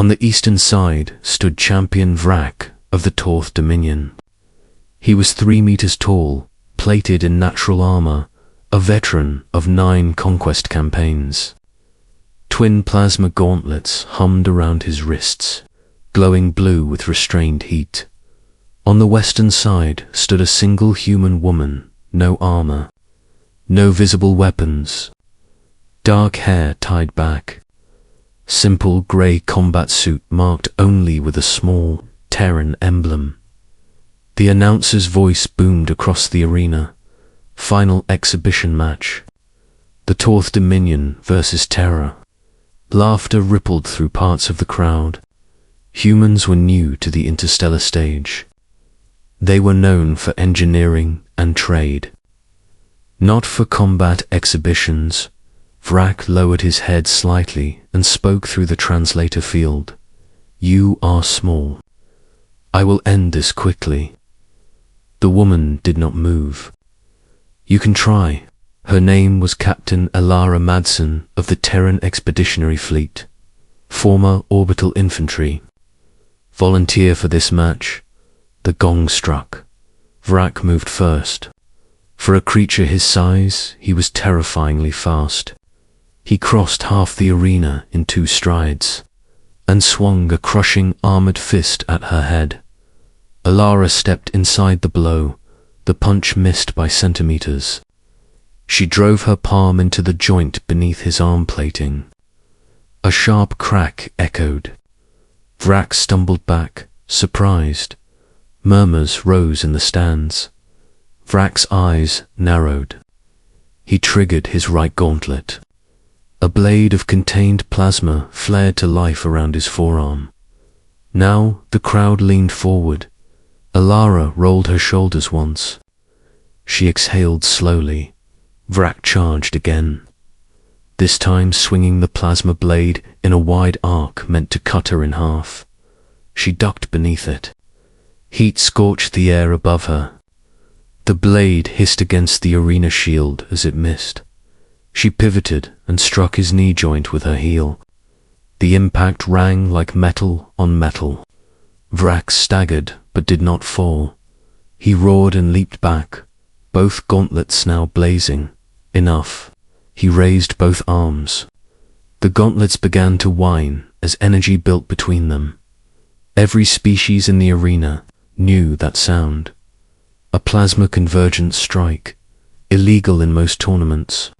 On the eastern side stood Champion Vrak of the Torth Dominion. He was 3 meters tall, plated in natural armor, a veteran of 9 conquest campaigns. Twin plasma gauntlets hummed around his wrists, glowing blue with restrained heat. On the western side stood a single human woman, no armor, no visible weapons, dark hair tied back, simple grey combat suit marked only with a small Terran emblem. The announcer's voice boomed across the arena. Final exhibition match. The Torth Dominion versus Terra. Laughter rippled through parts of the crowd. Humans were new to the interstellar stage. They were known for engineering and trade, not for combat exhibitions. Vrak lowered his head slightly and spoke through the translator field. You are small. I will end this quickly. The woman did not move. You can try. Her name was Captain Alara Madsen of the Terran Expeditionary Fleet, former orbital infantry. Volunteer for this match. The gong struck. Vrak moved first. For a creature his size, he was terrifyingly fast. He crossed half the arena in 2 strides, and swung a crushing armored fist at her head. Alara stepped inside the blow, the punch missed by centimeters. She drove her palm into the joint beneath his arm plating. A sharp crack echoed. Vrak stumbled back, surprised. Murmurs rose in the stands. Vrak's eyes narrowed. He triggered his right gauntlet. A blade of contained plasma flared to life around his forearm. Now the crowd leaned forward. Alara rolled her shoulders once. She exhaled slowly. Vrak charged again, this time swinging the plasma blade in a wide arc meant to cut her in half. She ducked beneath it. Heat scorched the air above her. The blade hissed against the arena shield as it missed. She pivoted and struck his knee joint with her heel. The impact rang like metal on metal. Vrak staggered but did not fall. He roared and leaped back, both gauntlets now blazing. Enough. He raised both arms. The gauntlets began to whine as energy built between them. Every species in the arena knew that sound. A plasma convergence strike, illegal in most tournaments.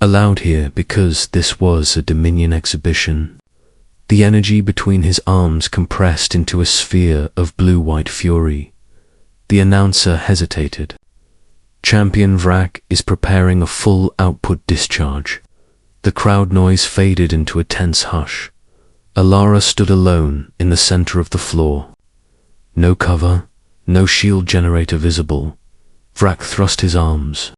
Allowed here because this was a Dominion exhibition. The energy between his arms compressed into a sphere of blue-white fury. The announcer hesitated. Champion Vrak is preparing a full output discharge. The crowd noise faded into a tense hush. Alara stood alone in the center of the floor. No cover, no shield generator visible. Vrak thrust his arms.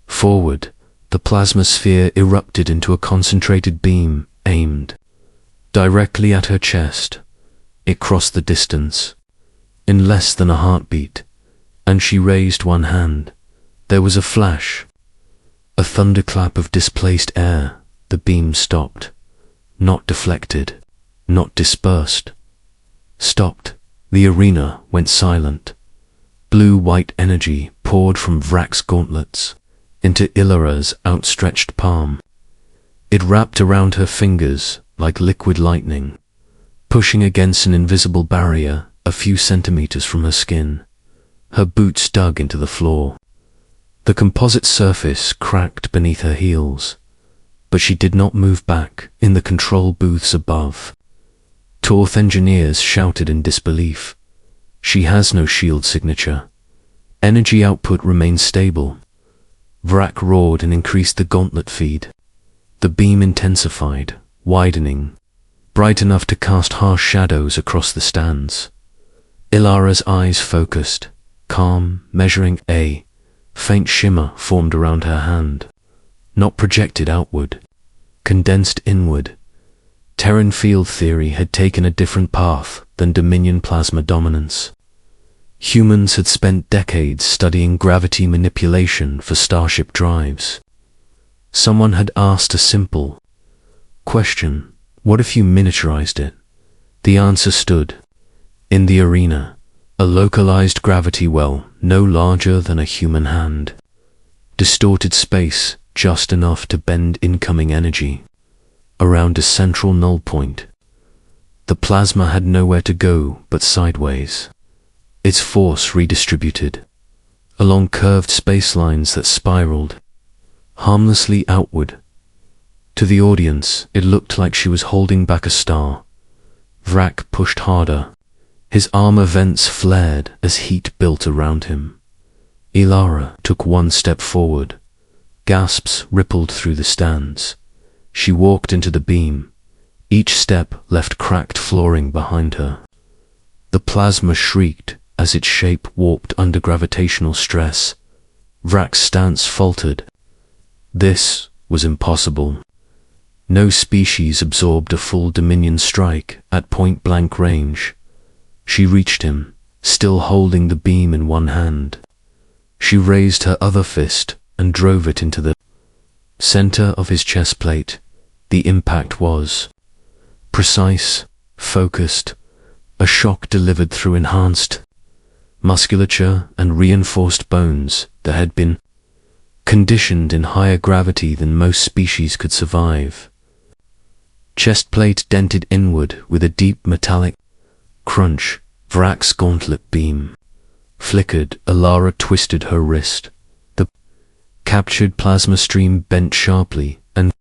Forward, the plasma sphere erupted into a concentrated beam, aimed directly at her chest. It crossed the distance, in less than a heartbeat, and she raised one hand. There was a flash, a thunderclap of displaced air. The beam stopped, not deflected, not dispersed. Stopped. The arena went silent. Blue-white energy poured from Vrak's gauntlets into Ilara's outstretched palm. It wrapped around her fingers like liquid lightning, pushing against an invisible barrier a few centimeters from her skin. Her boots dug into the floor. The composite surface cracked beneath her heels, but she did not move back in the control booths above. Torth engineers shouted in disbelief. She has no shield signature. Energy output remains stable. Vrak roared and increased the gauntlet feed. The beam intensified, widening, bright enough to cast harsh shadows across the stands. Ilara's eyes focused, calm, measuring. A faint shimmer formed around her hand, not projected outward, condensed inward. Terran field theory had taken a different path than Dominion plasma dominance. Humans had spent decades studying gravity manipulation for starship drives. Someone had asked a simple question: what if you miniaturized it, The answer stood in the arena, a localized gravity well no larger than a human hand. Distorted space just enough to bend incoming energy around a central null point. The plasma had nowhere to go but sideways, its force redistributed along curved spacelines that spiraled harmlessly outward. To the audience, it looked like she was holding back a star. Vrak pushed harder. His armor vents flared as heat built around him. Ilara took one step forward. Gasps rippled through the stands. She walked into the beam. Each step left cracked flooring behind her. The plasma shrieked as its shape warped under gravitational stress. Vrak's stance faltered. This was impossible. No species absorbed a full Dominion strike at point-blank range. She reached him, still holding the beam in one hand. She raised her other fist and drove it into the center of his chest plate. The impact was precise, focused, a shock delivered through enhanced musculature and reinforced bones that had been conditioned in higher gravity than most species could survive. Chest plate dented inward with a deep metallic crunch. Vrak's gauntlet beam flickered. Ilara twisted her wrist. The captured plasma stream bent sharply and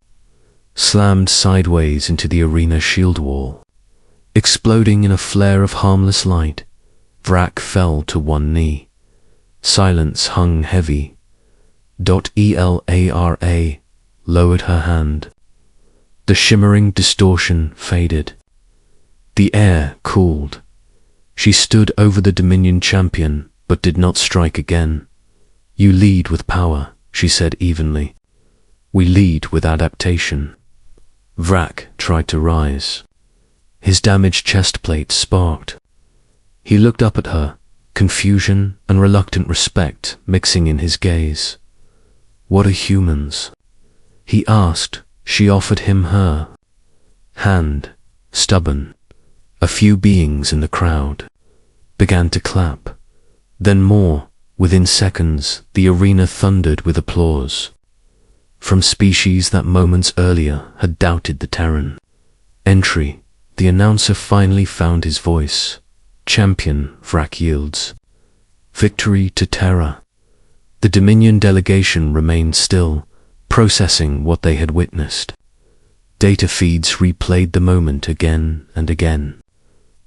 slammed sideways into the arena shield wall. Exploding in a flare of harmless light, Vrak fell to one knee. Silence hung heavy. Elara lowered her hand. The shimmering distortion faded. The air cooled. She stood over the Dominion champion, but did not strike again. "You lead with power," she said evenly. "We lead with adaptation." Vrak tried to rise. His damaged chest plate sparked. He looked up at her, confusion and reluctant respect mixing in his gaze. "What are humans?" he asked. She offered him her hand, stubborn. A few beings in the crowd began to clap. Then more. Within seconds, the arena thundered with applause. From species that moments earlier had doubted the Terran entry, the announcer finally found his voice. "Champion," Vrak yields. "Victory to Terra." The Dominion delegation remained still, processing what they had witnessed. Data feeds replayed the moment again and again.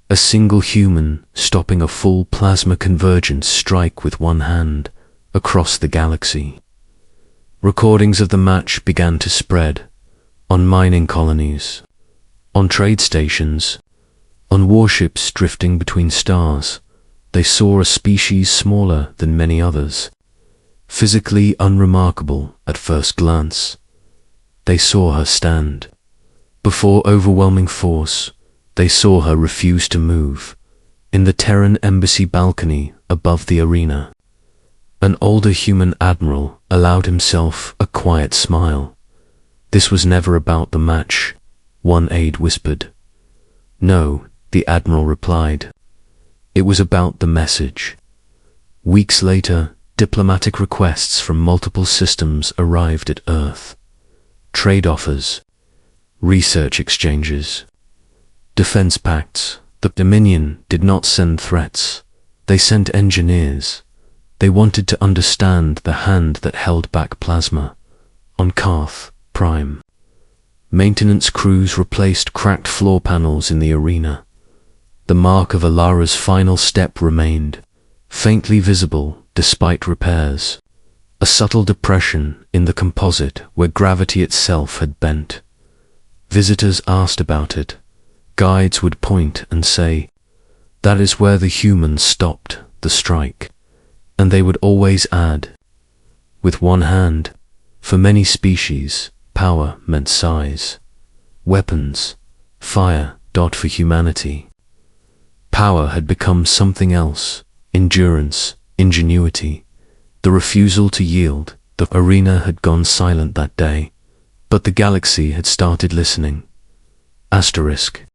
A single human stopping a full plasma convergence strike with one hand across the galaxy. Recordings of the match began to spread, on mining colonies, on trade stations, on warships drifting between stars. They saw a species smaller than many others, physically unremarkable at first glance. They saw her stand. Before overwhelming force, they saw her refuse to move. In the Terran embassy balcony above the arena, an older human admiral allowed himself a quiet smile. "This was never about the match," one aide whispered. "No," the admiral replied. "It was about the message." Weeks later, diplomatic requests from multiple systems arrived at Earth. Trade offers, research exchanges, defense pacts. The Dominion did not send threats. They sent engineers. They wanted to understand the hand that held back plasma. On Karth Prime, maintenance crews replaced cracked floor panels in the arena. The mark of Ilara's final step remained, faintly visible despite repairs. A subtle depression in the composite where gravity itself had bent. Visitors asked about it. Guides would point and say, "That is where the humans stopped the strike." And they would always add, "With one hand." For many species, power meant size. Weapons, fire. For humanity, power had become something else. Endurance, ingenuity, the refusal to yield. The arena had gone silent that day, but the galaxy had started listening. Asterisk.